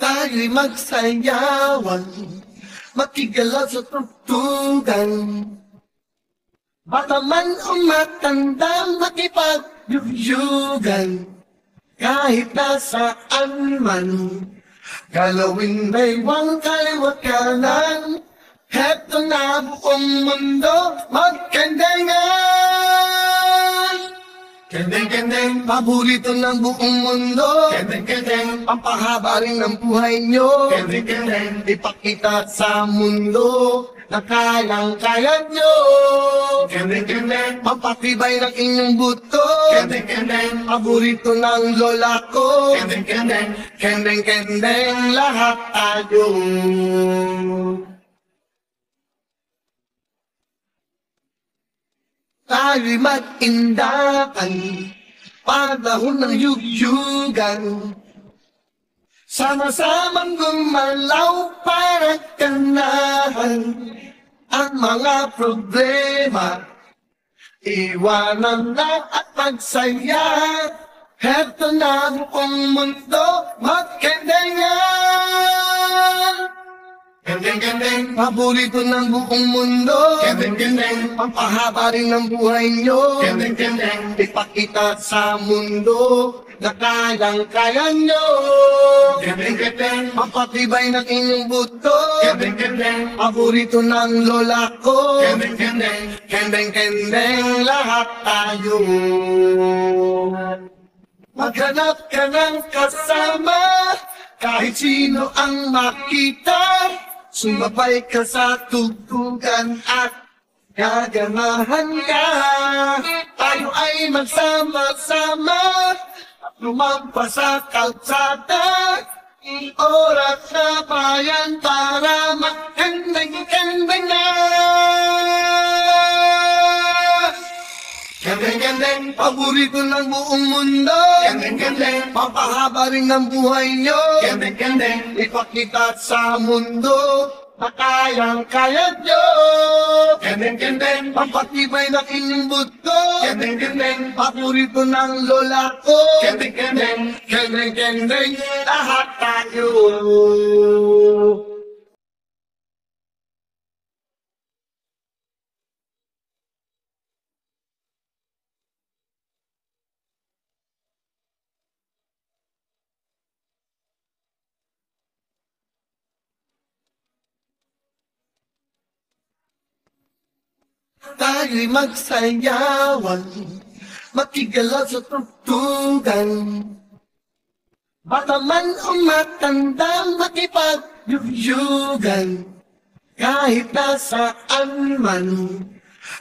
Tayo'y magsayawan, makigalaw sa tugtugan. Bata man o matanda, makipagyugyugan. Kahit nasaan man, galawin may wang kaliwakanan. Heto na buong mundo, magkandangan. Kendeng-kendeng, paborito ng buong mundo. Kendeng-kendeng, pampahaba rin ng buhay nyo. Kendeng-kendeng, ipakita sa mundo na kayang-kaya nyo. Kendeng-kendeng, pampatibay ng inyong buto. Kendeng-kendeng, paborito ng lola ko. Kendeng-kendeng, kendeng-kendeng, lahat tayo. Tayo'y mag-indakan, panahon ng yugyugan. Sama-samang gumalaw para ganahan ang mga problema. Iwanan na at magsaya, heto na buong mundo, magkandangan. Kendeng-kendeng, paborito ng buong mundo. Kendeng-kendeng, pampahaba rin ng buhay nyo. Kendeng-kendeng, ipakita sa mundo na kayang-kaya nyo. Kendeng-kendeng, pampatibay ng inyong buto. Kendeng-kendeng, paborito ng lola ko. Kendeng-kendeng, kendeng-kendeng, lahat tayo. Maghanap ka ng kasama, kahit sino ang makita. Sumabay ka sa tugtugan at gaganahan ka. Tayo ay magsama-sama at lumampas sa kalsada. Oras na bayan para magkandang-kandang na. Kendeng-kendeng, paborito ng buong mundo. Kendeng-kendeng, pampahaba rin ng buhay nyo. Kendeng-kendeng, ipakita sa mundo na kayang-kaya nyo. Kendeng-kendeng, pampatibay ng inyong buto. Kendeng-kendeng, paborito ng lola ko. Kendeng-kendeng, kendeng-kendeng, lahat tayo. Tayo'y magsayawan, makigalaw sa tugtugan. Bata man o matanda, makipagyugyugan. Kahit nasaan man,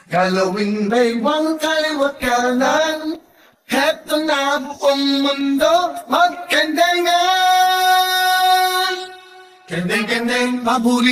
galawin may wang kaliwakanan. Heto na buong mundo, magkandangan. Kendeng-kendeng, paborito